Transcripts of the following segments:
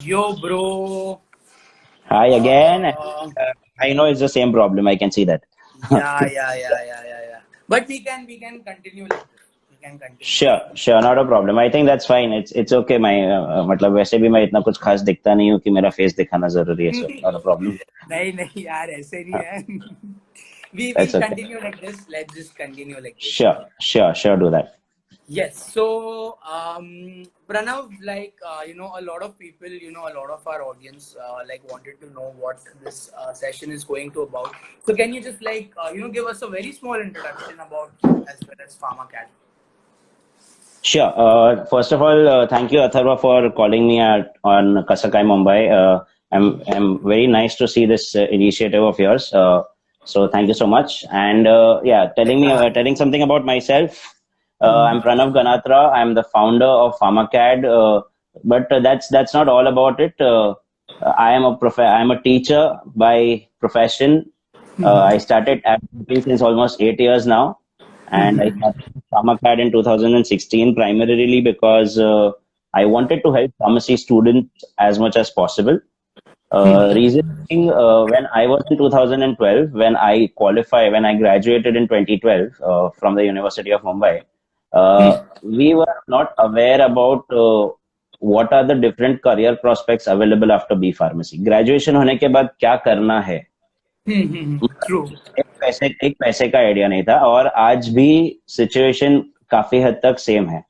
Yo, bro. Hi again. Uh, I know it's the same problem. I can see that. yeah. But we can continue like this. We can continue. Sure, sure, not a problem. I think that's fine. It's okay. मैं मतलब वैसे भी मैं इतना कुछ खास दिखता नहीं हूँ कि मेरा फेस दिखाना जरूरी है. So not a problem. नहीं नहीं यार ऐसे नहीं हाँ, है. We that's will okay. continue like this. Let's just continue like this. Sure, sure, sure. Do that. Yes. So, Pranav, a lot of people, a lot of our audience, wanted to know what this session is going to about. So, can you just give us a very small introduction about you as well as PharmaCat? Sure. First of all, thank you, Atharva, for calling me on Kasakai Mumbai. I'm very nice to see this initiative of yours. So thank you so much. And yeah, telling something about myself. I'm Pranav Ganatra. I'm the founder of PharmaCAD. But that's not all about it. I'm a teacher by profession. I started advocating since almost 8 years now, and I started PharmaCAD in 2016 primarily because I wanted to help pharmacy students as much as possible. Reason being, when I was in 2012, when I graduated in 2012 from the University of Mumbai, we were not aware about what are the different career prospects available after B pharmacy. Graduation होने के बाद क्या करना है, True. एक पैसे का idea नहीं था. और आज भी सिचुएशन काफी हद तक सेम है.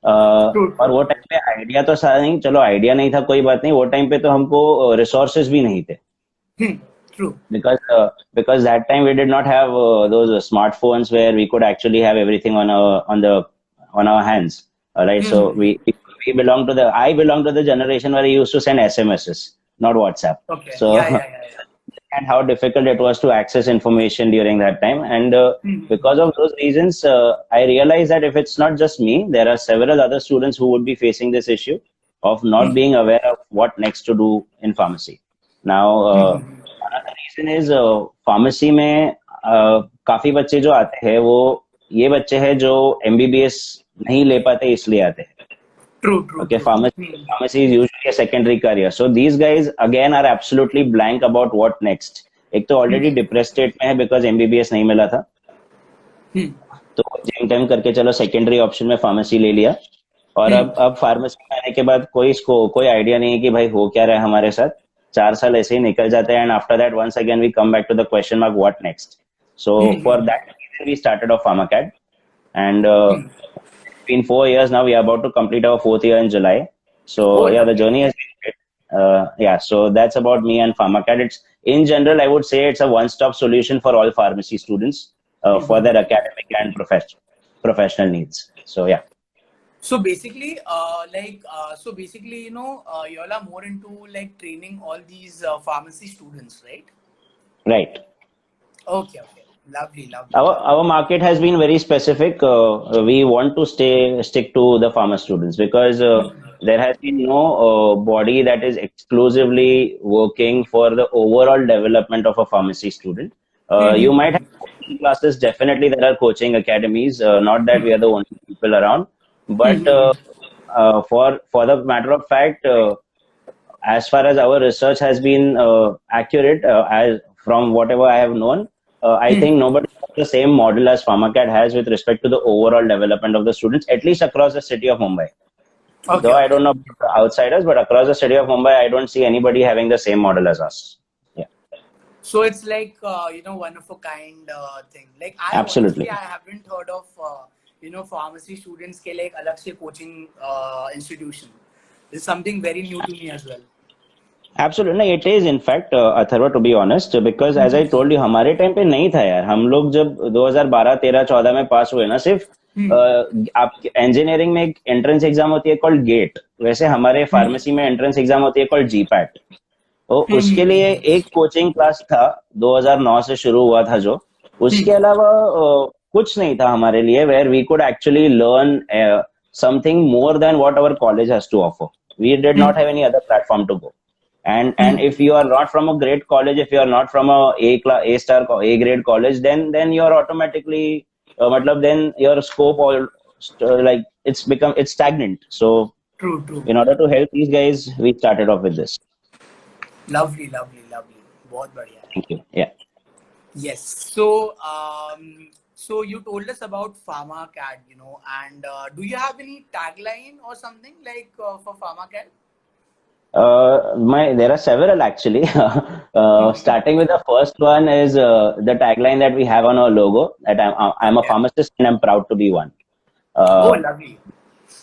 और True. वो टाइम पे आइडिया तो सारा नहीं, चलो आइडिया नहीं था कोई बात नहीं. वो टाइम पे तो हमको रिसोर्सेज भी नहीं थे, True. because that time we did not have those smartphones where we could actually have everything on our hands. Right, so we I belong to the generation where I used to send SMSs, not WhatsApp. Okay. So Yeah. and how difficult it was to access information during that time. And because of those reasons, I realized that if it's not just me, there are several other students who would be facing this issue of not being aware of what next to do in pharmacy. Now, another reason is pharmacy में काफी बच्चे जो आते हैं वो ये बच्चे हैं जो MBBS नहीं ले पाते इसलिए आते हैं. True. Okay, pharmacy is usually a secondary career. So these guys again are absolutely blank about what next. एक तो already depressed state में है because MBBS नहीं मिला था. तो जेम टाइम करके चलो सेकेंडरी ऑप्शन में फार्मेसी ले लिया. और अब फार्मेसी में आने के बाद कोई आइडिया नहीं है कि भाई हो क्या रहा है हमारे साथ. 4 साल ऐसे ही निकल जाते हैं. And after that once again we come back to the question mark what next. So for that we started off PharmaCAD. And been 4 years now. We are about to complete our 4th year in July. So yeah, the journey has been great. Yeah, so that's about me and PharmaCAD. It's in general, I would say it's a one-stop solution for all pharmacy students for their academic and professional needs. So yeah. So basically, you all are more into like training all these pharmacy students, right? Right. Okay. Lovely. Our market has been very specific. We want to stick to the pharma students because there has been no body that is exclusively working for the overall development of a pharmacy student. You might have coaching classes. Definitely, there are coaching academies. Not that we are the only people around, but for the matter of fact, as far as our research has been accurate, as from whatever I have known, I think nobody has the same model as PharmaCAD has with respect to the overall development of the students, at least across the city of Mumbai. Okay. Though I don't know about the outsiders, but across the city of Mumbai, I don't see anybody having the same model as us. Yeah. So it's like one of a kind thing. Like Absolutely. honestly, I haven't heard of pharmacy students के लिए एक अलग से coaching institution. This is something very new to me as well. Absolutely, it is in fact, Atharva, to be honest, because as I told you, हमारे time पे नहीं था यार. हम लोग जब 2012, 13, 14 में पास हुए ना, सिर्फ आप इंजीनियरिंग में एक एंट्रेंस एग्जाम होती है कॉल्ड गेट, वैसे हमारे फार्मेसी में एंट्रेंस एग्जाम होती है कॉल्ड GPAT. तो उसके लिए एक कोचिंग क्लास था 2009 से शुरू हुआ था जो. उसके अलावा कुछ नहीं था हमारे लिए where we could actually learn something more than what our college has to offer. We did not have any other platform to go. And if you are not from a great college, if you are not from A star A grade college, then you are automatically then your scope all it's stagnant. So True, true. In order to help these guys, we started off with this. Lovely, lovely, lovely. बहुत बढ़िया है. Thank you. Yeah. Yes. So you told us about PharmaCAD, you know, and do you have any tagline or something like for PharmaCAD? There are several actually. Starting with the first one is the tagline that we have on our logo, that I'm a pharmacist and I'm proud to be one. Oh, lovely.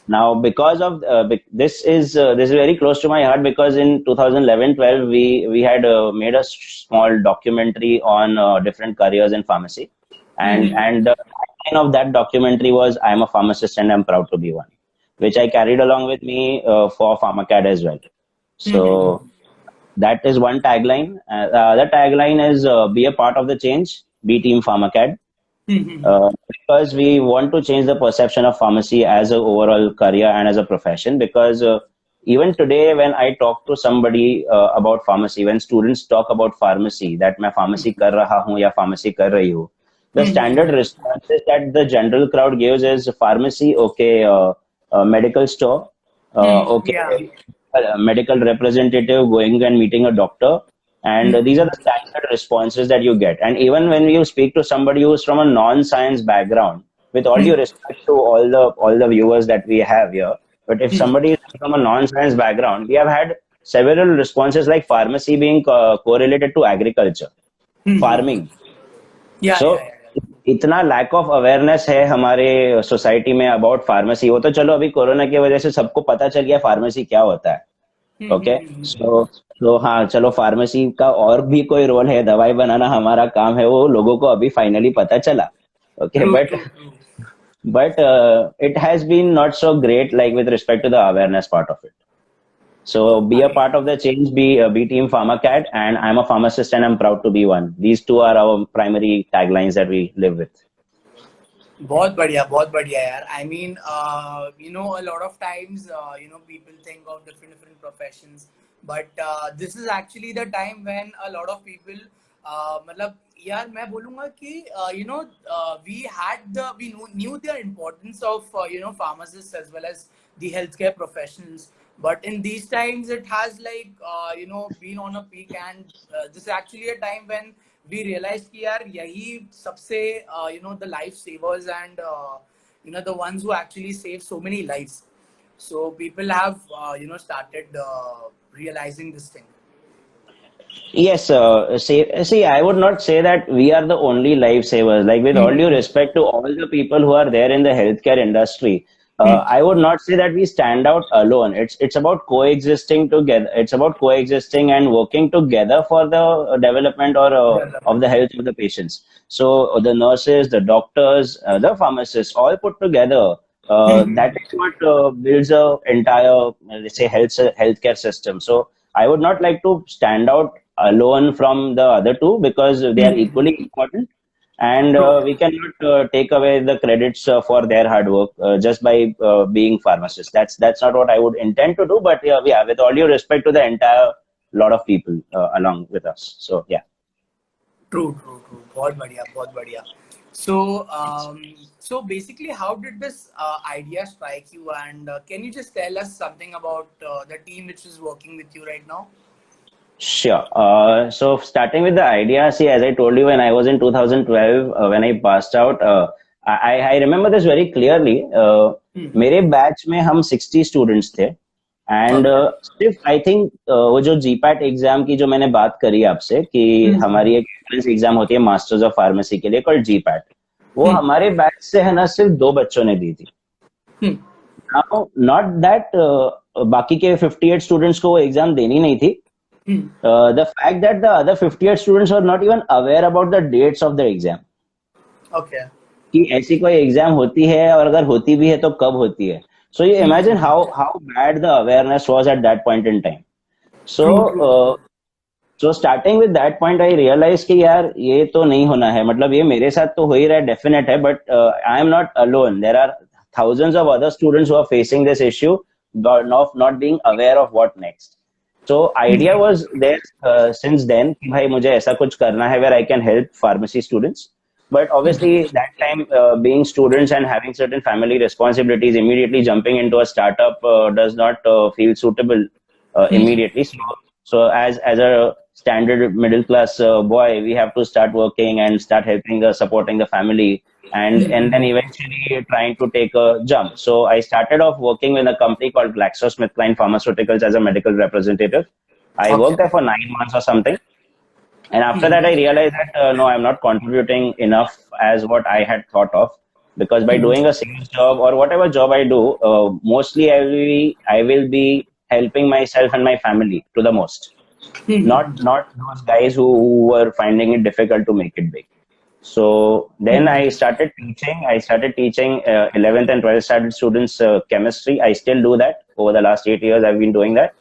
Now, because of this is very close to my heart, because in 2011-12 we had made a small documentary on different careers in pharmacy, and the line of that documentary was "I'm a pharmacist and I'm proud to be one," which I carried along with me for PharmaCAD as well. So that is one tagline. The other tagline is "Be a part of the change, be Team PharmaCAD." Because we want to change the perception of pharmacy as an overall career and as a profession. Because even today, when I talk to somebody about pharmacy, when students talk about pharmacy, that मैं pharmacy कर रहा हूँ या pharmacy कर रही हूँ, the standard responses that the general crowd gives is pharmacy, okay, medical store, okay, Yeah. medical representative going and meeting a doctor. And these are the standard responses that you get. And even when you speak to somebody who's from a non-science background, with all due respect to all the viewers that we have here, but if somebody is from a non-science background, we have had several responses like pharmacy being correlated to agriculture, farming. Yeah, So yeah, yeah. इतना lack of awareness है हमारे society में about pharmacy. वो तो चलो अभी corona की वजह से सबको पता चल गया फार्मेसी क्या होता है. ओके, सो हाँ, चलो फार्मेसी का और भी कोई रोल है, दवाई बनाना हमारा काम है, वो लोगों को अभी फाइनली पता चला. Okay, but it has been not so great like with respect to the awareness part of it. So be a part of the change, be Team PharmaCAD, and I'm a pharmacist and I'm proud to be one. These two are our primary taglines that we live with. बहुत बढ़िया यार. I mean, you know, a lot of times, you know, people think of different professions, but this is actually the time when a lot of people, मतलब यार मैं बोलूँगा कि you know, we knew the importance of you know, pharmacists as well as the healthcare professionals. But in these times, it has like you know, been on a peak, and this is actually a time when we realized कि यार यही सबसे you know, the life savers and you know, the ones who actually save so many lives. So people have you know, started realizing this thing. Yes, see, I would not say that we are the only lifesavers. Like, with all due respect to all the people who are there in the healthcare industry, I would not say that we stand out alone. It's about coexisting together. It's about coexisting and working together for the development or of the health of the patients. So the nurses, the doctors, the pharmacists, all put together. That is what builds a entire, let's say, healthcare system. So I would not like to stand out alone from the other two, because they are equally important. And we cannot take away the credits for their hard work just by being pharmacists. That's not what I would intend to do. But yeah, with all due respect to the entire lot of people along with us. So yeah. True. बहुत बढ़िया. So so basically, how did this idea strike you? And can you just tell us something about the team which is working with you right now? Sure. So starting with the idea, see, as I told you, when I was in 2012, when I passed out, I remember this very clearly. मेरे batch में हम 60 students थे, and सिर्फ I think वो जो GPAT exam की जो मैंने बात करी आपसे कि हमारी एक एंट्रेंस एग्जाम होती है मास्टर्स ऑफ फार्मेसी के लिए, कॉल्ड जीपैट, वो हमारे बैच से है ना सिर्फ 2 बच्चों ने दी थी. नाउ नॉट दैट बाकी के 58 स्टूडेंट्स को वो एग्जाम देनी नहीं थी. The fact that the other 58 students were not even aware about the dates of the exam. Okay. कि ऐसी कोई एग्जाम होती है, और अगर होती भी है तो कब होती है. So you imagine how bad the awareness was at that point in time. So so starting with that point, I realized कि यार ये तो नहीं होना है. मतलब ये मेरे साथ तो हो ही रहा है, डेफिनेट है, but I am not alone. There are thousands of other students who are facing this issue of not being aware of what next. So idea was there since then कि भाई मुझे ऐसा कुछ करना है where I can help pharmacy students. but obviously that time, being students and having certain family responsibilities, immediately jumping into a startup does not feel suitable immediately. So as a standard middle class boy, we have to start working and start helping supporting the family, and then eventually trying to take a jump. So I started off working with a company called GlaxoSmithKline Pharmaceuticals as a medical representative. I Okay. worked there for 9 months or something, and after that, I realized that no, I'm not contributing enough as what I had thought of. Because by doing a sales job or whatever job I do, mostly I will be helping myself and my family to the most. Not those guys who were finding it difficult to make it big. So then I started teaching. I started teaching 11th and 12th standard students chemistry. I still do that. Over the last 8 years, I've been doing that,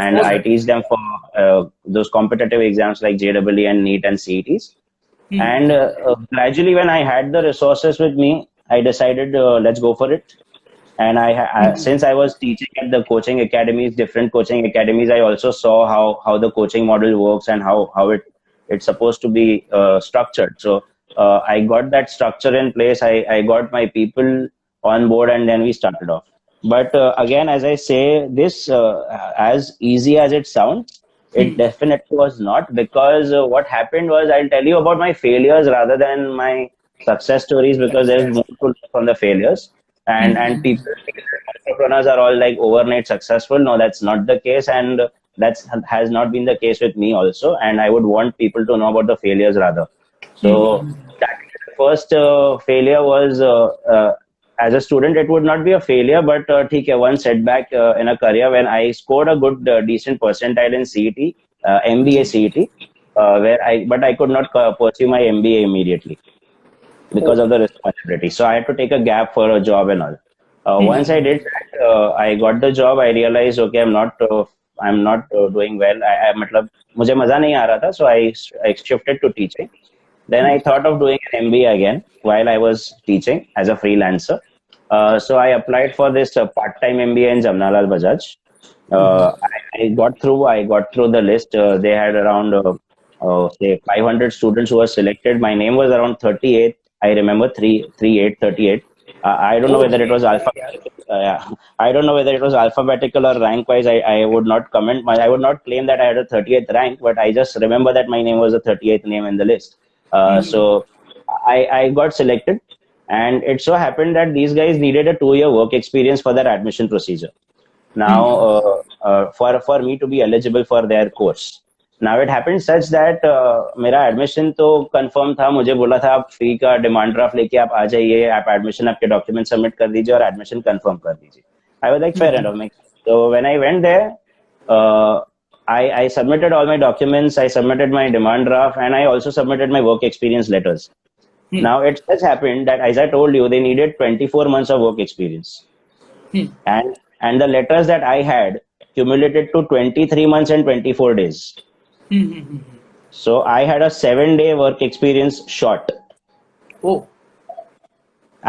and I Okay. teach them for those competitive exams like JEE and NEET and CETs. And gradually, when I had the resources with me, I decided let's go for it. And since I was teaching at the coaching academies, different coaching academies, I also saw how the coaching model works and how it's supposed to be structured. So I got that structure in place. I got my people on board, and then we started off. But again, as I say, this as easy as it sounds, it definitely was not, because what happened was, I'll tell you about my failures rather than my success stories, because Yes, there's yes. more to learn from the failures. And people think that entrepreneurs are all like overnight successful. No, that's not the case, and that's has not been the case with me also. And I would want people to know about the failures rather. So that first failure was as a student, it would not be a failure, but theek hai, one setback in a career when I scored a good, decent percentile in CET, MBA CET, but I could not pursue my MBA immediately because Oh. of the responsibility. So I had to take a gap for a job and all. Once I did that, I got the job. I realized, okay, I'm not doing well. मतलब मुझे मजा नहीं आ रहा था, so I shifted to teaching. Then I thought of doing an MBA again while I was teaching as a freelancer. So I applied for this part-time MBA in Jamnalal Bajaj. I got through. I got through the list. They had around say 500 students who were selected. My name was around 38. I remember 338 38. I don't know Oh, whether it great, was great, yeah. alphabetical. Yeah. I don't know whether it was alphabetical or rank wise. I would not comment. I would not claim that I had a 38th rank, but I just remember that my name was the 38th name in the list. So I got selected, and it so happened that these guys needed a 2 year work experience for their admission procedure. Now, for me to be eligible for their course. Now it happened such that मेरा admission तो confirm था. मुझे बोला था आप फी का demand draft लेके आप आ जाइए, आप एडमिशन आपके डॉक्यूमेंट सबमिट कर दीजिए और एडमिशन कंफर्म कर दीजिए. I was like fair enough. So when I went there, I submitted all my documents, I submitted my demand draft, and I also submitted my work experience letters. Now it has happened that, as I told you, they needed 24 months of work experience, and the letters that I had cumulated to 23 months and 24 days. So I had a 7 day work experience short. Oh.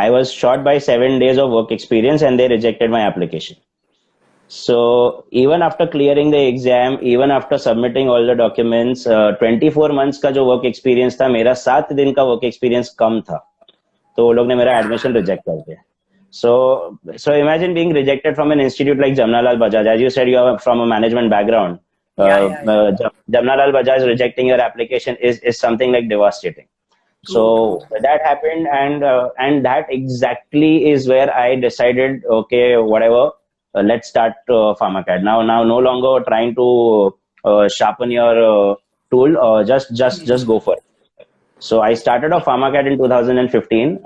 I was short by 7 days of work experience, and they rejected my application. So even after clearing the exam, even after submitting all the documents, 24 months का जो work experience था, मेरा 7 दिन का work experience कम था. तो वो लोग ने मेरा admission reject कर दिया. So imagine being rejected from an institute like Jamnalal Bajaj. As you said, you are from a management background. Jamnalal Bajaj rejecting your application is something like devastating. So that happened, and that exactly is where I decided, okay, whatever, let's start PharmaCAD. Now no longer trying to sharpen your tool, just go for it. So I started off PharmaCAD in 2015.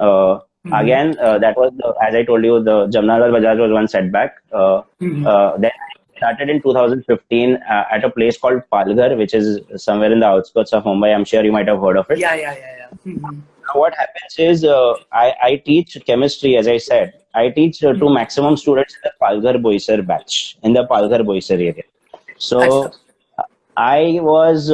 Again, that was as I told you, the Jamnalal Bajaj was one setback. Then I started in 2015 at a place called Palghar, which is somewhere in the outskirts of Mumbai. I'm sure you might have heard of it. Yeah. Now what happens is, I teach chemistry, as I said. I teach to maximum students in the Palghar-Boisar batch, in the Palghar-Boisar area. So I was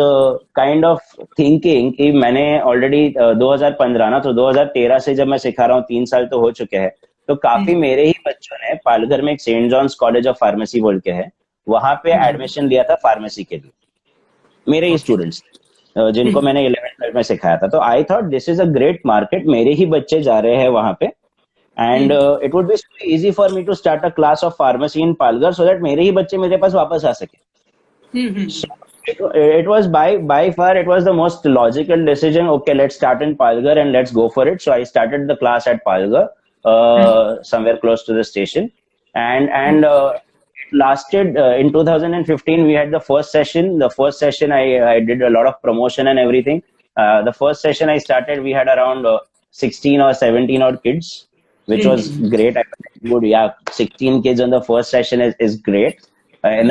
kind of thinking कि मैंने already 2015 ना, तो 2013 से जब मैं सिखा रहा हूँ, 3 साल तो हो चुके हैं, तो काफी मेरे ही बच्चों ने पालघर में एक Saint John's College of Pharmacy बोल के है, वहां पे एडमिशन लिया था फार्मेसी के लिए, मेरे ही स्टूडेंट्स. जिनको मैंने 11th में सिखाया था. तो I thought this is a great market, मेरे ही बच्चे जा रहे हैं वहां पे, and it would be easy for me to start a class of pharmacy in Palghar so that मेरे ही बच्चे मेरे पास वापस आ सके. So it was by far it was the most logical decision. Okay, let's start in Palghar and let's go for it. So I started the class at Palghar, somewhere close to the station, and it lasted in 2015. We had the first session. The first session I did a lot of promotion and everything. The first session I started, we had around 16 or 17 odd kids, which was great. I good, yeah, 16 kids on the first session is great. Yeah, yeah.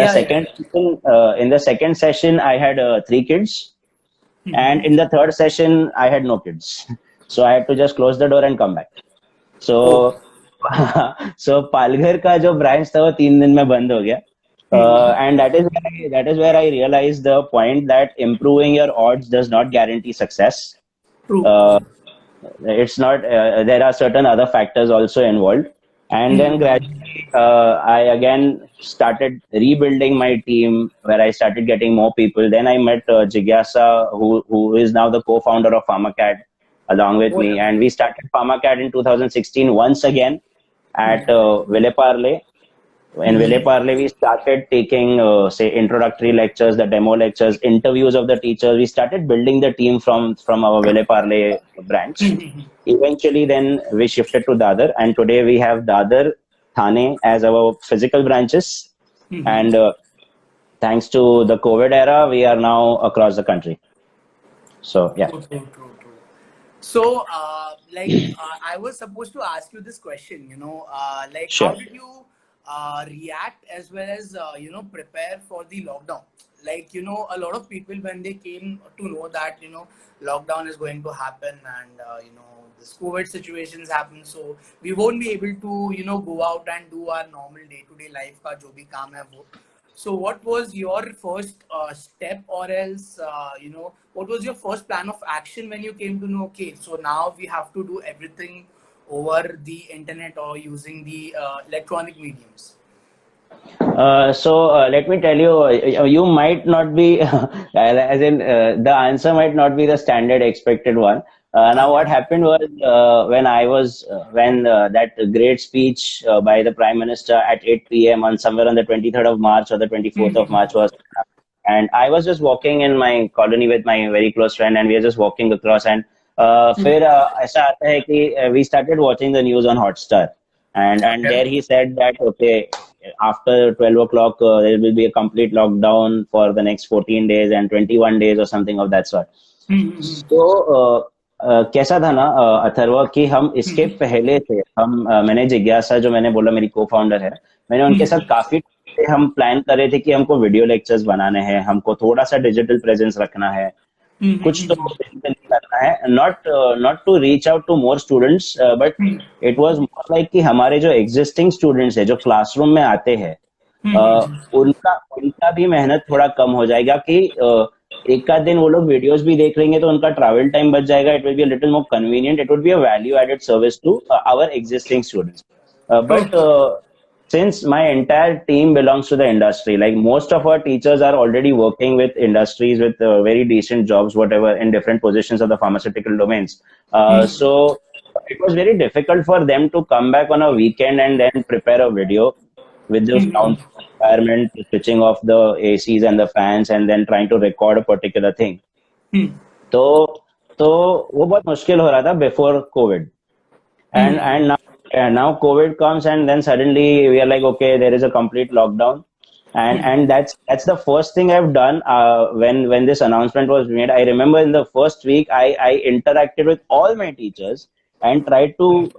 In the second session, I had 3 kids, and in the third session, I had no kids. So I had to just close the door and come back. Oh. So, so Palghar का जो branch था वो 3 दिन में बंद हो गया. And that is where I realized the point that improving your odds does not guarantee success. True. Uh, it's not. There are certain other factors also involved, and then gradually I again started rebuilding my team, where I started getting more people. Then I met Jigyasa, who is now the co-founder of PharmaCat, along with Oh, me, yeah. and we started PharmaCat in 2016 once again at Villeparle. In Villeparle, we started taking, say, introductory lectures, the demo lectures, interviews of the teachers. We started building the team from our Villeparle branch. Eventually, then we shifted to Dadar, and today we have Dadar, Thane as our physical branches. And thanks to the COVID era, we are now across the country. So, yeah. True. So, I was supposed to ask you this question, like, how Sure. did you react as well as, prepare for the lockdown? Like, a lot of people, when they came to know that, lockdown is going to happen and, this COVID situations happen, so we won't be able to, go out and do our normal day-to-day life ka jo bhi kaam hai wo. So what was your first step, or else, what was your first plan of action when you came to know, okay, so now we have to do everything over the internet or using the electronic mediums? So let me tell you, you might not be, as in the answer might not be the standard expected one. Now, what Okay. happened was when that great speech by the Prime Minister at 8 p.m. on somewhere on the 23rd of March or the 24th of March was, and I was just walking in my colony with my very close friend, and we were just walking across, and फिर ऐसा आता है कि we started watching the news on Hotstar, and Okay. there he said that okay, after 12 o'clock there will be a complete lockdown for the next 14 days and 21 days or something of that sort. So कैसा था ना अथर्वा कि हम इसके पहले थे मैंने जिज्ञासा जो मैंने बोला मेरी को फाउंडर है, मैंने उनके साथ काफी हम प्लान कर रहे थे कि हमको वीडियो लेक्चर्स बनाने हैं, हमको थोड़ा सा डिजिटल प्रेजेंस रखना है, कुछ तो digitally करना है, not to reach out to more students, but it was more like कि हमारे जो एग्जिस्टिंग स्टूडेंट्स है जो क्लासरूम में आते हैं उनका उनका भी मेहनत थोड़ा कम हो जाएगा कि एक आध दिन वो लोग वीडियोस भी देख लेंगे तो उनका ट्रैवल टाइम बच जाएगा. It will be a little more convenient, it would be a value added service to our existing students. But since my entire team belongs to the industry, like most of our teachers are already working with industries with very decent jobs, whatever, in different positions of the pharmaceutical domains. So it was very difficult for them to come back on a weekend and then prepare a video with the sound environment, switching off the ACs and the fans, and then trying to record a particular thing. तो तो वो बहुत मुश्किल हो रहा था before COVID. And now COVID comes, and then suddenly we are like, okay, there is a complete lockdown, and that's the first thing I've done when this announcement was made. I remember in the first week I interacted with all my teachers and tried to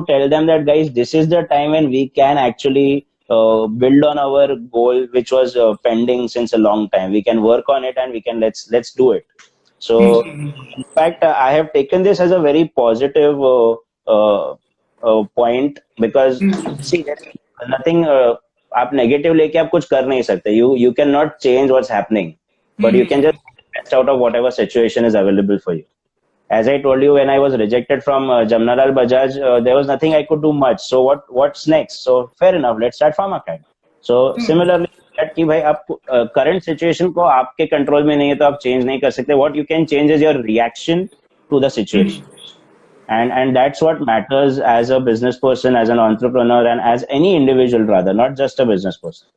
tell them that guys, this is the time when we can actually build on our goal, which was pending since a long time. We can work on it, and we can let's do it. So in fact, I have taken this as a very positive point, because see, there's nothing आप negative लेके आप कुछ कर नहीं सकते. You cannot change what's happening, but you can just make the best out of whatever situation is available for you. As I told you, when I was rejected from Jamnalal Bajaj, there was nothing I could do much. So what's next? So fair enough, let's start PharmaCat. So similarly, that कि भाई आप current situation को आपके control में नहीं है तो आप चेंज नहीं कर सकते. What you can change is your reaction to the situation. And that's what matters as a business person, as an entrepreneur, and as any individual rather, not just a business person.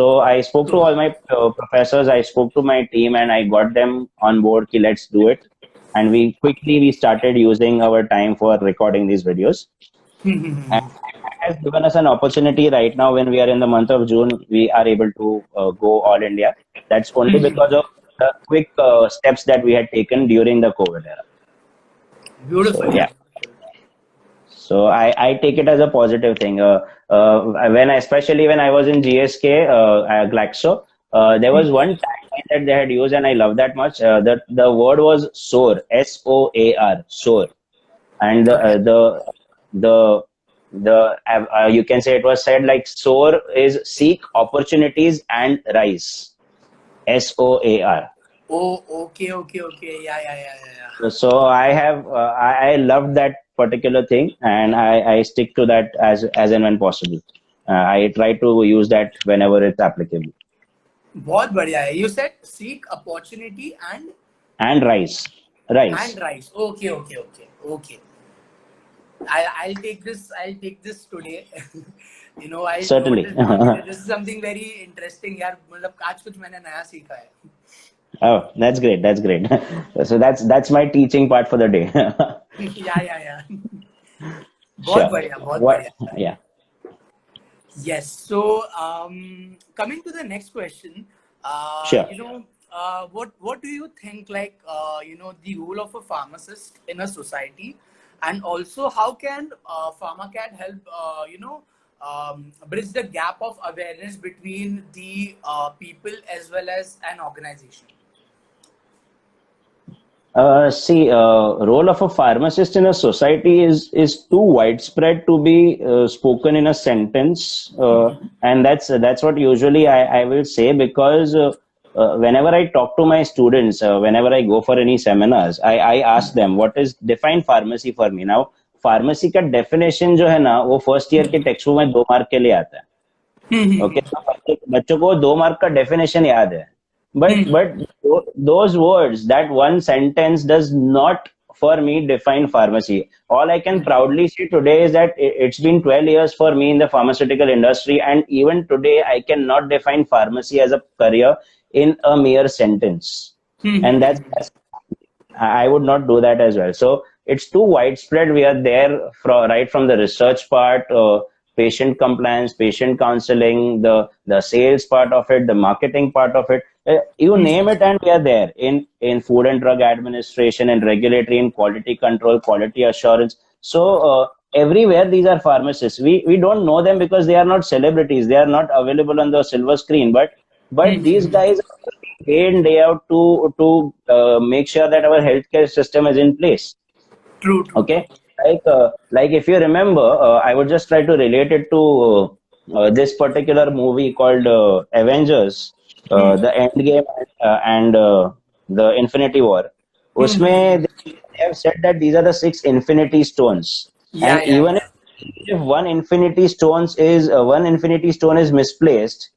So I spoke to all my professors, I spoke to my team, and I got them on board ki let's do it. And we started using our time for recording these videos. And that has given us an opportunity right now. When we are in the month of June, we are able to go all India. That's only because of the quick steps that we had taken during the COVID era. Beautiful. So, yeah. So I take it as a positive thing. Especially when I was in GSK, Glaxo, there was one tagline that they had used, and I love that much. That the word was SOAR, SOAR, SOAR, and you can say it was said like SOAR is seek opportunities and rise, SOAR. Oh, okay. Yeah. So I loved that particular thing, and I stick to that as and when possible. I try to use that whenever it's applicable. बहुत बढ़िया है. You said seek opportunity and rise. And rise. Okay. I'll take this today. Certainly. This is something very interesting यार. मतलब आज कुछ मैंने नया सीखा है. Oh, that's great. So that's my teaching part for the day. Yeah. बहुत बढ़िया. Yeah. Yes. So, coming to the next question, sure. What do you think, like, the role of a pharmacist in a society, and also how can PharmaCat help, bridge the gap of awareness between the people as well as an organization? Role of a pharmacist in a society is too widespread to be spoken in a sentence, and that's what usually I will say, because whenever I talk to my students, whenever I go for any seminars, I ask them what is define pharmacy for me. Now, pharmacy का definition जो है ना, वो first year के textbook में 2 mark के लिए आता है. Okay, so बच्चों को 2 mark का definition याद है. But those words, that one sentence does not for me define pharmacy. All I can proudly say today is that it's been 12 years for me in the pharmaceutical industry, and even today I cannot define pharmacy as a career in a mere sentence. And that's I would not do that as well. So it's too widespread. We are there right from the research part, patient compliance, patient counseling, the sales part of it, the marketing part of it. You name it, and we are there in Food and Drug Administration, in regulatory, in quality control, quality assurance. So everywhere these are pharmacists. We don't know them because they are not celebrities. They are not available on the silver screen. But these guys are day in day out to make sure that our healthcare system is in place. True. Okay. Like if you remember, I would just try to relate it to this particular movie called Avengers. The Endgame and the Infinity War. Usme they have said that these are the 6 Infinity Stones, and even if one Infinity Stone is misplaced,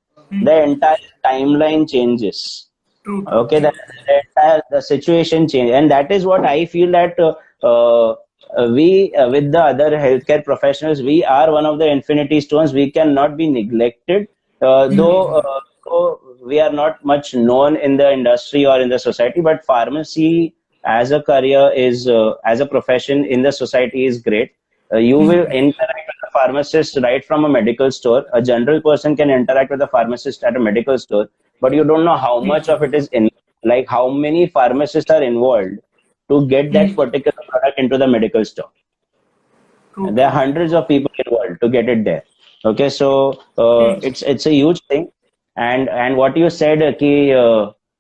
the entire timeline changes. True. Okay, the situation changes, and that is what I feel that we with the other healthcare professionals, we are one of the Infinity Stones. We cannot be neglected, though. We are not much known in the industry or in the society, but pharmacy as a career is, as a profession in the society, is great. You will interact with a pharmacist right from a medical store. A general person can interact with a pharmacist at a medical store, but you don't know how much of it is in, like how many pharmacists are involved to get that particular product into the medical store. There are hundreds of people involved to get it there. Okay, so it's a huge thing. And what you said कि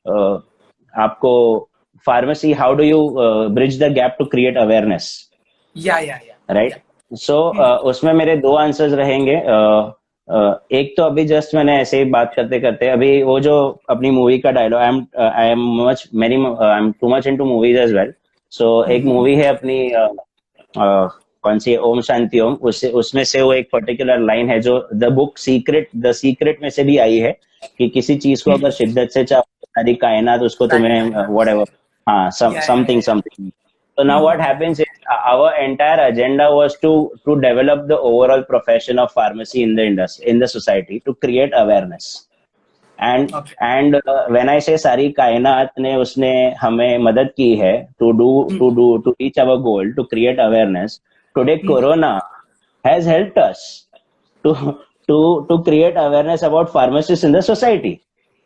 आपको pharmacy, how do you bridge the gap to create awareness? Yeah. Right. So उसमें मेरे 2 answers रहेंगे. एक तो अभी just मैंने ऐसे ही बात करते करते अभी वो जो अपनी मूवी का dialogue, I am too much into movies as well. सो एक मूवी है अपनी कौन सी, ओम शांति ओम, उसमें से वो एक पर्टिकुलर लाइन है जो द सीक्रेट में से भी आई है, कि किसी चीज को अगर शिद्दत से चाहो सारी कायनात उसको सारी तुम्हें कायनात. whatever, हाँ, Yeah, yeah, something yeah. something. So now what happens is our entire agenda was to develop the overall profession of pharmacy in the industry, in the society, to create awareness. Okay. And when I say सारी कायनात ने उसने हमें मदद की है to reach our goal, to create awareness. Today corona has helped us to to create awareness about pharmacists in the society.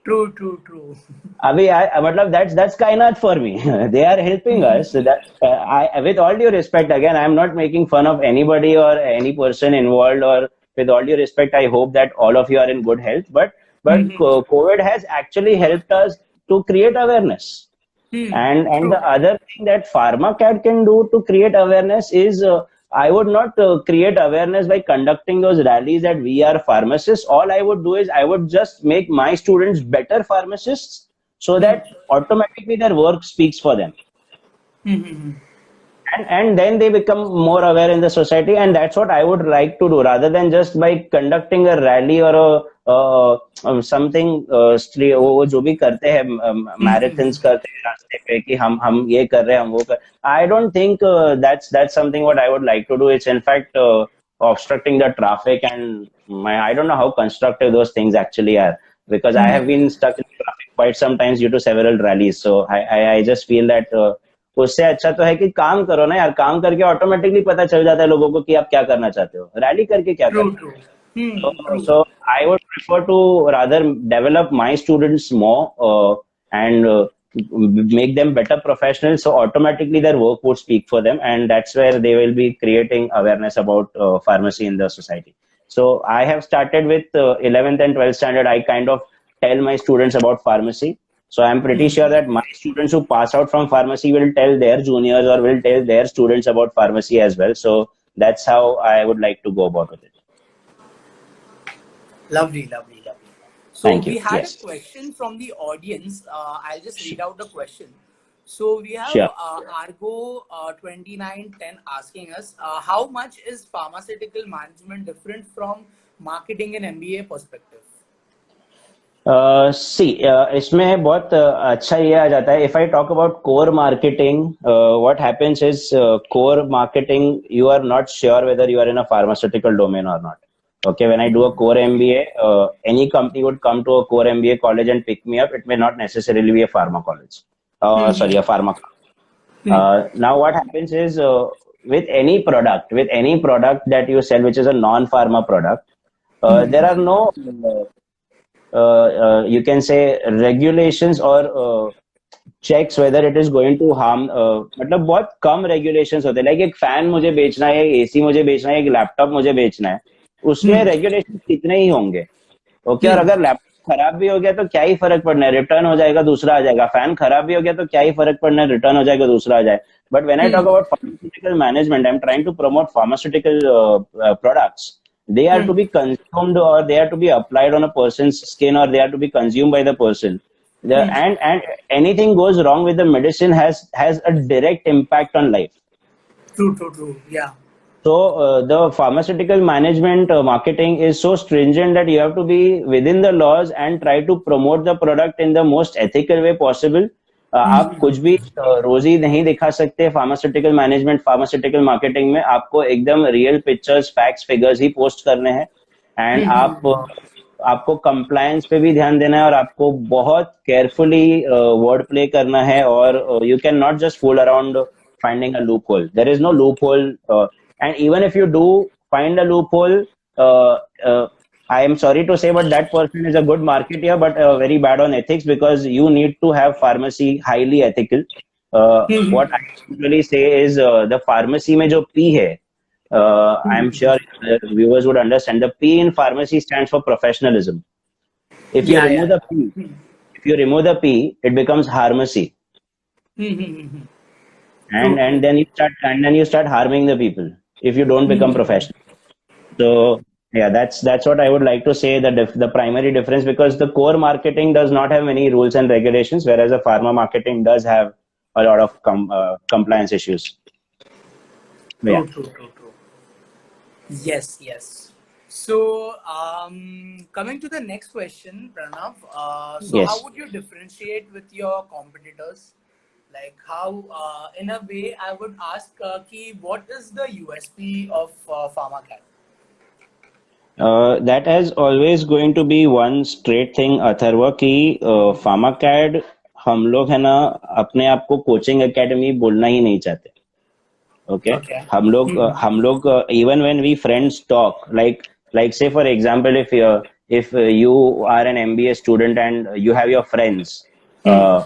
True, true, true. अभी मतलब that's कायनात for me. They are helping us. So that I, with all due respect, again, I am not making fun of anybody or any person involved. Or with all due respect, I hope that all of you are in good health. But COVID has actually helped us to create awareness. And the True. other thing that PharmaCat can do to create awareness is I would not create awareness by conducting those rallies that we are pharmacists. All I would do is I would just make my students better pharmacists so that automatically their work speaks for them. And then they become more aware in the society, and that's what I would like to do rather than just by conducting a rally or something वो जो भी करते हैं marathons करते हैं रास्ते पे कि हम ये कर रहे हैं हम वो कर. I don't think that's something what I would like to do. It's in fact obstructing the traffic, and I don't know how constructive those things actually are, because I have been stuck in traffic quite sometimes due to several rallies. So I just feel that उससे अच्छा तो है कि काम करो ना यार. काम करके ऑटोमेटिकली पता चल जाता है लोगों को कि आप क्या करना चाहते हो. रैली करके क्या True, करना. true. So I would prefer to rather develop my students more and make them better professionals. So automatically their work would speak for them, and that's where they will be creating awareness about pharmacy in the society. So I have started with 11th and 12th standard. I kind of tell my students about pharmacy. So I'm pretty sure that my students who pass out from pharmacy will tell their juniors or will tell their students about pharmacy as well. So that's how I would like to go about with it. Lovely, lovely, lovely. So Thank you. we had a Yes. question from the audience. I'll just read out the question. So we have Sure. Argo 2910 asking us, how much is pharmaceutical management different from marketing and MBA perspective? इसमें बहुत अच्छा ये आ जाता है. If I talk about core marketing, what happens is core marketing, you are not sure whether you are in a pharmaceutical domain or not. Okay, when I do a core MBA, any company would come to a core MBA college and pick me up. It may not necessarily be a pharma college. Sorry, a pharma. Now what happens is with any product that you sell, which is a non-pharma product, there are no you can say regulations or checks whether it is going to harm. मतलब बहुत कम regulations होते हैं. Like एक fan मुझे बेचना है, AC मुझे बेचना है, एक लैपटॉप मुझे बेचना है, उसमें regulations कितने ही होंगे. ओके, और अगर लैपटॉप खराब भी हो गया तो क्या ही फर्क पड़ना है, रिटर्न हो जाएगा, दूसरा आ जाएगा. फैन खराब भी हो गया तो क्या ही फर्क पड़ना है, रिटर्न हो जाएगा, दूसरा आ जाए. But when I talk about pharmaceutical management, I am trying to promote pharmaceutical products. They are to be consumed, or they are to be applied on a person's skin, or they are to be consumed by the person. And anything goes wrong with the medicine has a direct impact on life. True. Yeah. So the pharmaceutical management marketing is so stringent that you have to be within the laws and try to promote the product in the most ethical way possible. आप कुछ भी रोजी नहीं दिखा सकते pharmaceutical management pharmaceutical marketing में. आपको एकदम रियल पिक्चर्स, फैक्ट्स, फिगर्स ही पोस्ट करने हैं. एंड आपको कंप्लायंस पे भी ध्यान देना है, और आपको बहुत केयरफुली वर्ड प्ले करना है. और you can not just fool around finding a loophole. There is no loophole, and even if you do find a loophole, I am sorry to say, but that person is a good marketer, but very bad on ethics, because you need to have pharmacy highly ethical. What I usually say is the pharmacy में जो P है, I am sure viewers would understand. The P in pharmacy stands for professionalism. If you remove the P, it becomes pharmacy. And then you start harming the people if you don't become professional. So yeah, that's what I would like to say, the primary difference, because the core marketing does not have many rules and regulations, whereas the pharma marketing does have a lot of compliance issues. True. Yes. So, coming to the next question, Pranav. So, how Yes. would you differentiate with your competitors? Like, how, in a way, I would ask, what is the USP of PharmaCat? That has always going to be one straight thing, Atharva, कि फार्माकैड हम लोग है ना अपने आप को coaching academy बोलना ही नहीं चाहते. Okay, Okay. हम लोग even when we friends talk, like say for example, if you are an MBA student and you have your friends, uh,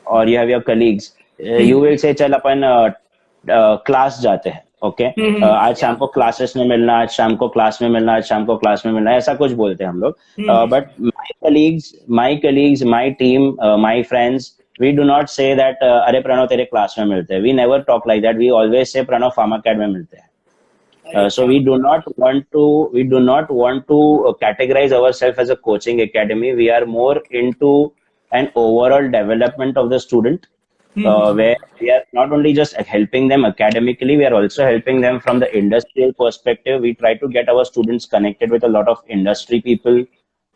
or you have your colleagues, you will say चल अपन class जाते हैं. Okay, आज शाम Yeah. को classes में मिलना, आज शाम को क्लास में मिलना, आज शाम को क्लास में मिलना, ऐसा कुछ बोलते हैं हम लोग. But my team, my friends, we do not say that अरे प्रणव तेरे क्लास में मिलते हैं. We never talk like that. We always say Pranav फार्माकैड में मिलते हैं. अरे So क्या we do not want to categorize ourselves as a coaching academy. We are more into an overall development of the student, where we are not only just helping them academically, we are also helping them from the industrial perspective. We try to get our students connected with a lot of industry people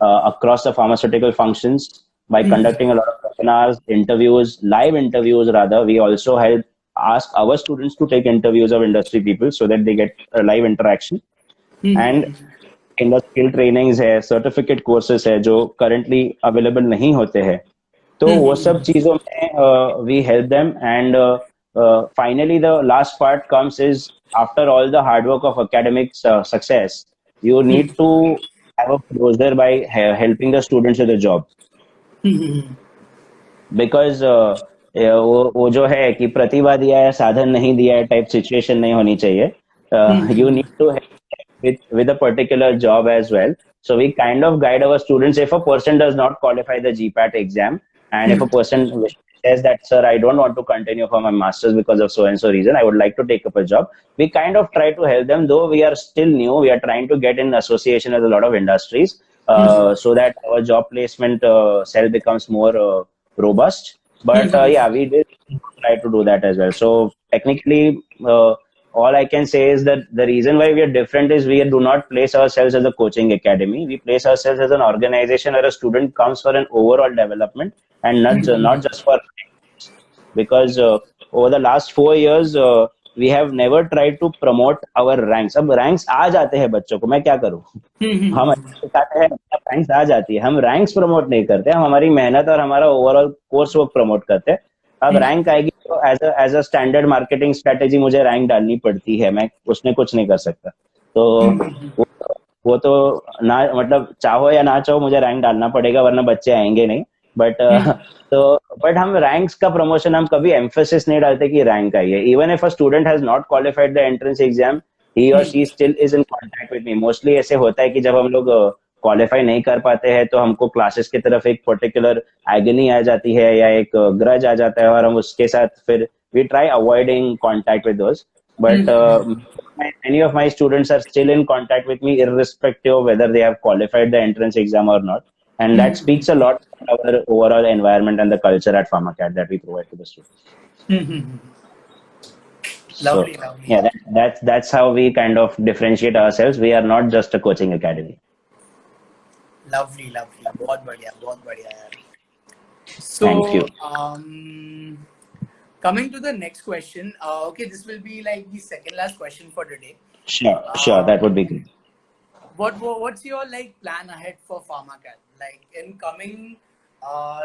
across the pharmaceutical functions by conducting a lot of webinars, interviews, live interviews rather. We also help ask our students to take interviews of industry people so that they get a live interaction. And in skill trainings है, certificate courses है जो currently available नहीं होते हैं, तो वो सब चीजों में we help them. And finally the last part comes is after all the hard work of academic success, you need to have a closure by helping the students with the job. Because वो जो है कि प्रतिभा दिया है साधन नहीं दिया है टाइप सिचुएशन नहीं होनी चाहिए. You need to help with a particular job as well. So we kind of guide our students. If a person does not qualify the GPAT exam, and if a person says that, sir, I don't want to continue for my masters because of so and so reason, I would like to take up a job, we kind of try to help them. Though we are still new, we are trying to get in association with a lot of industries, so that our job placement cell becomes more robust. But yeah, we did try to do that as well. So technically, all I can say is that the reason why we are different is we do not place ourselves as a coaching academy. We place ourselves as an organization where a student comes for an overall development and not just for, because over the last 4 years we have never tried to promote our ranks. अब ranks आ जाते हैं बच्चों को, मैं क्या करूँ? हम अच्छे सिखाते हैं, रैंक्स आ जाती है, हम रैंक्स प्रमोट नहीं करते, हम हमारी मेहनत और हमारा ओवरऑल कोर्स वर्क प्रमोट करते हैं. अब रैंक आएगी तो as a standard marketing strategy मुझे रैंक डालनी पड़ती है, मैं उसमें कुछ नहीं कर सकता. तो वो तो ना, मतलब चाहो या ना चाहो मुझे रैंक डालना पड़ेगा वरना बच्चे आएंगे नहीं. बट तो बट हम रैंक्स का प्रमोशन हम कभी एम्फोसिस नहीं डालते कि रैंक आई है. Even if a student has not qualified the entrance exam, he or she still is in contact with me. Mostly ऐसे होता है कि जब हम लोग क्वालिफाई नहीं कर पाते हैं तो हमको क्लासेस की तरफ एक पर्टिकुलर एगनी आ जाती है या एक ग्रज आ जाता है और हम उसके साथ फिर we try avoiding contact with those. But many of my students are still in contact with me irrespective of whether they have qualified the entrance exam or not. And that speaks a lot about our overall environment and the culture at PharmaCat that we provide to the students. Lovely, So lovely. yeah, that's how we kind of differentiate ourselves. We are not just a coaching academy. Lovely, lovely. बहुत बढ़िया यार. So, Thank you. Coming to the next question. Okay, this will be like the second last question for today. Sure, that would be good. What's your like plan ahead for PharmaCat? Like in coming,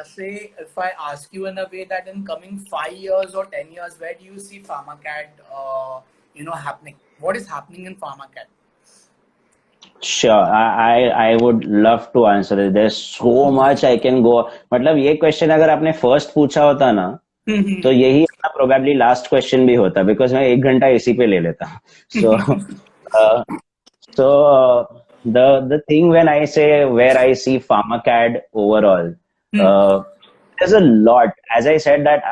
say if I ask you in a way that in coming 5 years or 10 years, where do you see PharmaCat, happening? What is happening in PharmaCat? Sure, I would love to answer it. There's so much I can go. मतलब ये question अगर आपने first पूछा होता ना तो यही अपना प्रोबेबली लास्ट क्वेश्चन भी होता, बिकॉज मैं 1 घंटा इसी पे ले लेता हूँ. So the thing when I say where I see PharmaCat overall, there's a lot. As I said that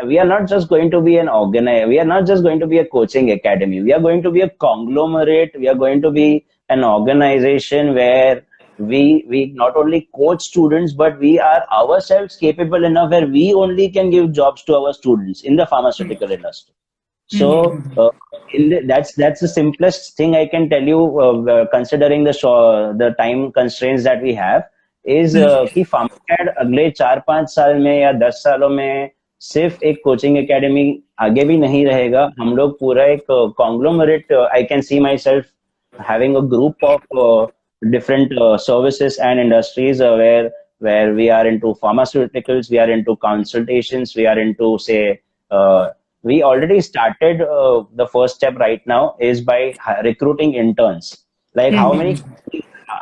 we are not just going to be we are not just going to be a coaching academy. We are going to be a conglomerate. We are going to be an organization where we not only coach students, but we are ourselves capable enough where we only can give jobs to our students in the pharmaceutical industry. So that's the simplest thing I can tell you, considering the time constraints that we have, is कि फार्माकैड अगले 4-5 साल में या 10 सालों में सिर्फ एक coaching academy आगे भी नहीं रहेगा. हम लोग पूरा एक conglomerate, I can see my self having a group of different services and industries, where we are into pharmaceuticals, we are into consultations, we are into, say, we already started, the first step right now is by recruiting interns. Like how many,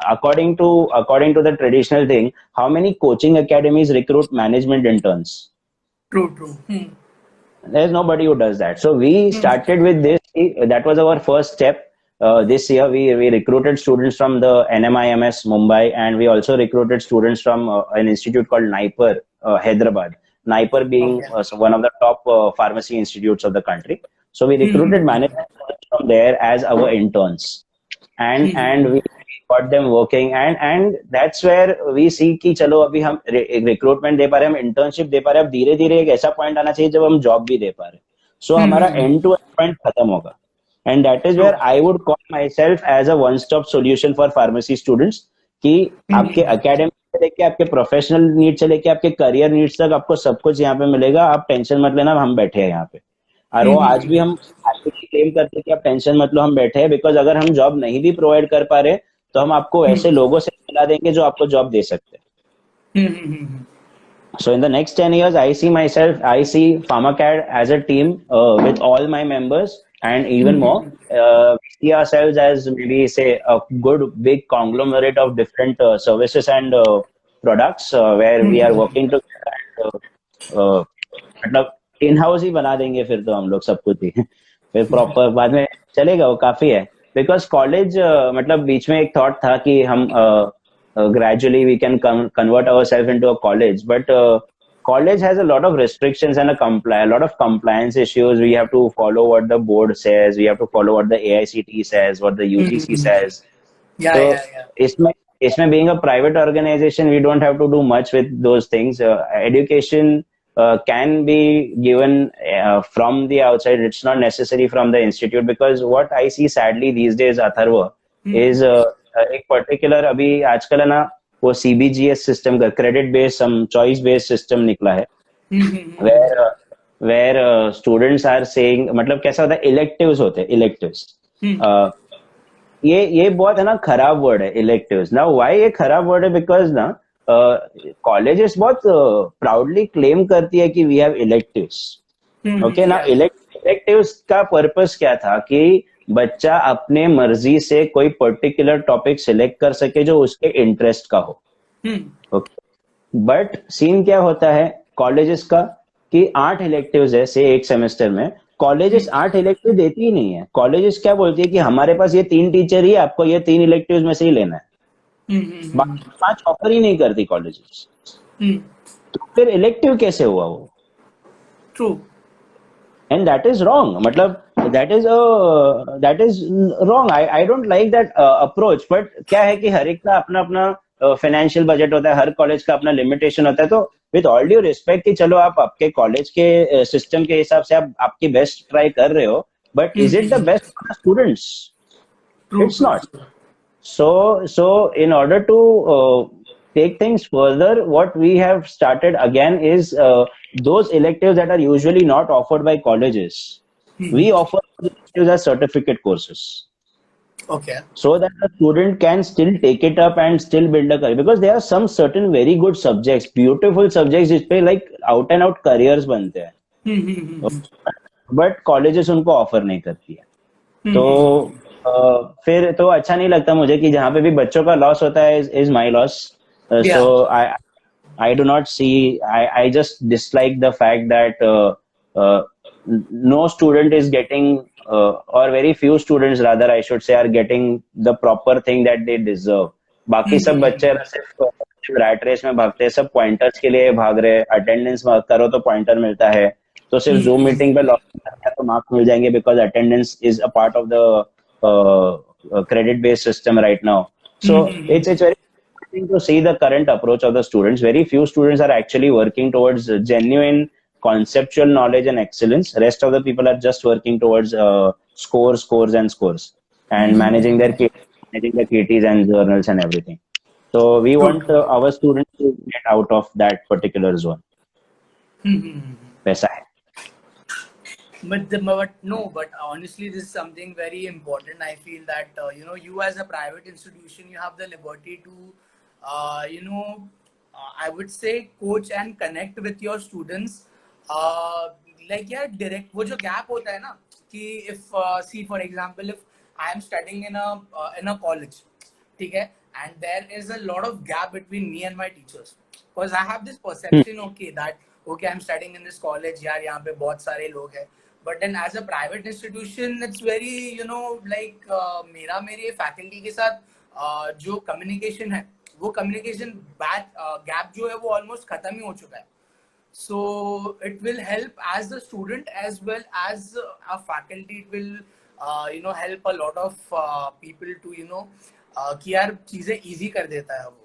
according to the traditional thing, how many coaching academies recruit management interns? True. There's nobody who does that. So we started with this. That was our first step. This year we recruited students from the NMIMS Mumbai, and we also recruited students from an institute called NIPER, Hyderabad. NIPER being one of the top pharmacy institutes of the country. So we recruited managers from there as our interns, and we got them working, and that's where we see कि चलो अभी हम recruitment दे पा रहे हैं, हम internship दे पा रहे हैं, अब धीरे धीरे एक ऐसा point आना चाहिए जब हम job भी दे पा रहे हैं. So हमारा end to end point खत्म होगा. And that is where I would call myself as a one-stop solution for pharmacy students, कि आपके academic से लेके आपके professional needs से लेके आपके career needs तक आपको सब कुछ यहाँ पे मिलेगा. आप टेंशन मत लेना, हम बैठे हैं यहाँ पे. और वो आज भी हम क्लेम करते हैं कि आप टेंशन मत लो, हम बैठे हैं, बिकॉज अगर हम जॉब नहीं भी प्रोवाइड कर पा रहे तो हम आपको ऐसे लोगों से मिला देंगे जो आपको जॉब दे सकते हैं. So in the next 10 years, I see PharmaCAD as a team with all my members, and even more, we see ourselves as maybe, say, a good big conglomerate of different services and products, where we are working together. मतलब in house ही बना देंगे फिर तो हम लोग सब कुछ ही. फिर प्रॉपर बाद में चलेगा, वो काफी है. बिकॉज कॉलेज, मतलब बीच में एक थॉट था कि हम gradually we can convert ourselves into a college, but college has a lot of restrictions and a lot of compliance issues. We have to follow what the board says, we have to follow what the AICTE says, what the UGC says. इसमें being a private organization, we don't have to do much with those things. Education can be given from the outside. It's not necessary from the institute, because what I see sadly these days, Atharva, is एक particular अभी आजकल है ना, वो CBGS system का credit based choice based system निकला है, where students are saying, मतलब कैसा होता है, इलेक्टिव्स होते हैं, इलेक्टिव्स. ये बहुत है ना खराब वर्ड है, इलेक्टिव्स. ना व्हाई ये खराब वर्ड है? बिकॉज ना कॉलेजेस बहुत प्राउडली क्लेम करती है कि वी हैव इलेक्टिव्स. ओके ना, इलेक्टिव्स का पर्पस क्या था कि बच्चा अपने मर्जी से कोई पर्टिकुलर टॉपिक सिलेक्ट कर सके जो उसके इंटरेस्ट का हो. ओके, बट सीन क्या होता है कॉलेजेस का कि 8 इलेक्टिव्स है से एक सेमेस्टर में. कॉलेजेस 8 इलेक्टिव देती ही नहीं है. कॉलेजेस क्या बोलती है कि हमारे पास ये 3 टीचर ही, आपको ये 3 इलेक्टिव्स में से ही लेना है. बाकी 5 ऑफर ही नहीं करती कॉलेजेस. तो फिर इलेक्टिव कैसे हुआ वो? True. And that is wrong. मतलब that is wrong. I don't like that approach. But क्या है कि हर एक का अपना अपना फाइनेंशियल बजट होता है, हर कॉलेज का अपना लिमिटेशन होता है. तो विद ऑल ड्यू रिस्पेक्ट कि चलो आप आपके कॉलेज के सिस्टम के हिसाब से आप आपकी बेस्ट ट्राई कर रहे हो, but is it the best for the students? It's not. So in order to take things further, what we have started again is those electives that are usually not offered by colleges. We offer electives as certificate courses. Okay. So that the student can still take it up and still build a career. Because there are some certain very good subjects, beautiful subjects, जिस पे like out and out careers बनते हैं. But colleges उनको offer नहीं करती है. तो फिर तो अच्छा नहीं लगता मुझे कि जहाँ पे भी बच्चों का लॉस होता है is my loss. So I do not see, I just dislike the fact that no student is getting, or very few students rather I should say, are getting the proper thing that they deserve. बाकी सब बच्चे सिर्फ rat race में भागते हैं, सब pointers के लिए भाग रहे हैं. अटेंडेंस करो तो पॉइंटर मिलता है, तो सिर्फ जूम मीटिंग पे लॉग करता है तो मार्क्स मिल जाएंगे, because attendance is a part of the credit based system right now. So it's very to see the current approach of the students. Very few students are actually working towards genuine conceptual knowledge and excellence. Rest of the people are just working towards scores, and scores, and managing the KTs and journals and everything. So we True, want true. our students to get out of that particular zone. वैसा है. But honestly, this is something very important. I feel that you as a private institution, you have the liberty to, I would say, coach and connect with your students. Like yeah, direct. वो जो gap होता है ना कि if see for example if I am studying in a college, ठीक है, and there is a lot of gap between me and my teachers because I have this perception okay I'm studying in this college यार यहाँ पे बहुत सारे लोग हैं. But then as a private institution, it's very, like मेरा मेरे faculty के साथ जो communication है, वो communication gap जो है वो almost खत्म ही हो चुका है. So it will help as the student as well as a faculty. It will, help a lot of people to, कि यार चीजें easy कर देता है वो.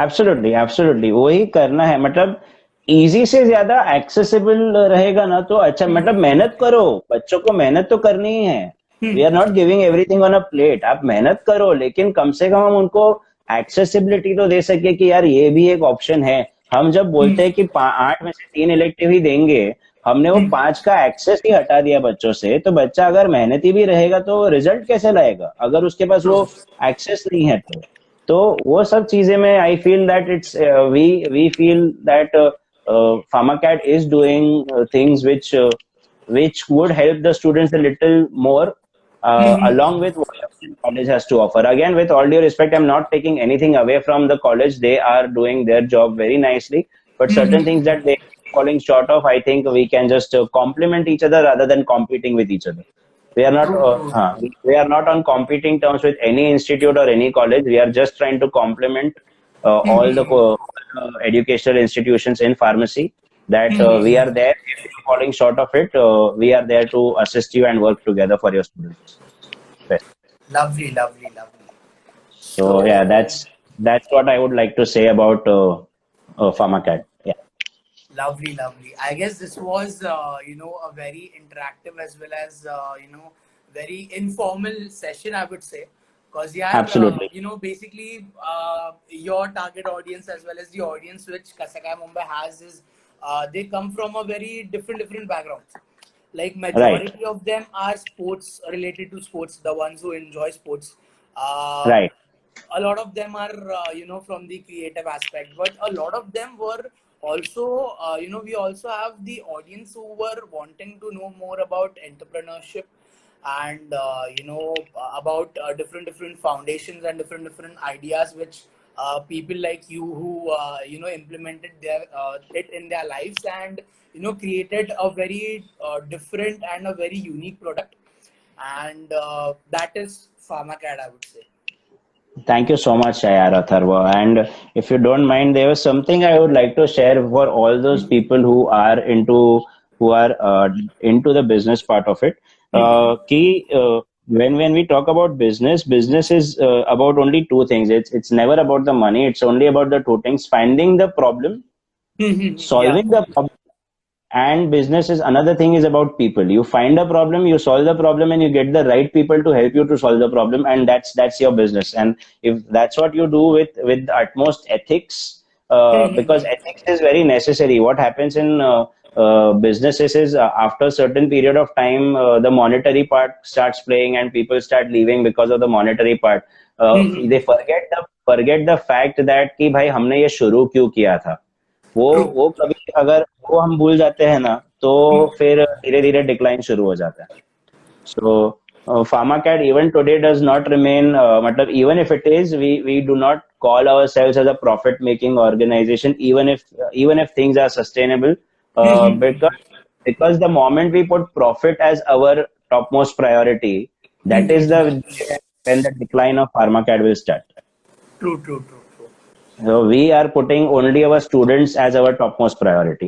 एब्सोल्युटली वही करना है. मतलब इजी से ज्यादा एक्सेसिबल रहेगा ना तो अच्छा. मतलब मेहनत करो, बच्चों को मेहनत तो करनी ही है. We are not giving everything on a plate. आप मेहनत करो, लेकिन कम से कम हम उनको एक्सेसिबिलिटी तो दे सके कि यार ये भी एक ऑप्शन है. हम जब बोलते हैं कि 8 में से 3 इलेक्टिव ही देंगे, हमने वो 5 का एक्सेस ही हटा दिया बच्चों से, तो बच्चा अगर मेहनती भी रहेगा तो रिजल्ट कैसे लाएगा अगर उसके पास वो एक्सेस नहीं है. तो वो सब चीजें में I feel that it's we feel that PharmaCAD is doing things which would help the students a little more along with what the college has to offer. Again, with all due respect, I'm not taking anything away from the college. They are doing their job very nicely, but certain things that they are falling short of, I think we can just complement each other rather than competing with each other. We are not we are not on competing terms with any institute or any college. We are just trying to complement all the educational institutions in pharmacy that we are there. If you're falling short of it, we are there to assist you and work together for your students. Best. Lovely. So yeah, that's what I would like to say about PharmaCAD. Yeah. Lovely. I guess this was, a very interactive as well as, very informal session, I would say. Because, yeah, Absolutely. basically, your target audience as well as the audience which Kasakai Mumbai has is, they come from a very different backgrounds. Like majority of them are sports related to sports, the ones who enjoy sports. Right. A lot of them are, from the creative aspect, but a lot of them were also, we also have the audience who were wanting to know more about entrepreneurship and, about different foundations and different ideas which people like you who, implemented it in their lives and, created a very different and a very unique product. And that is PharmaCAD, I would say. Thank you so much, Ayar Atharva. And if you don't mind, there was something I would like to share for all those people who are into the business part of it. When we talk about business is about only two things. It's never about the money. It's only about the two things: finding the problem, solving the problem. And business is another thing is about people. You find a problem, you solve the problem, and you get the right people to help you to solve the problem, and that's your business. And if that's what you do with the utmost ethics, because ethics is very necessary. What happens in businesses is after a certain period of time, the monetary part starts playing, and people start leaving because of the monetary part. They forget the fact that कि भाई हमने ये शुरू क्यों किया था. वो कभी अगर वो हम भूल जाते हैं ना तो फिर धीरे धीरे डिक्लाइन शुरू हो जाता है. So PharmaCAD even today does not remain मतलब even if it is, we do not call ourselves as a profit making organization even if things are sustainable, because the moment we put profit as our topmost priority, that is when the decline of PharmaCAD will start. True. So we are putting only our students as our topmost priority.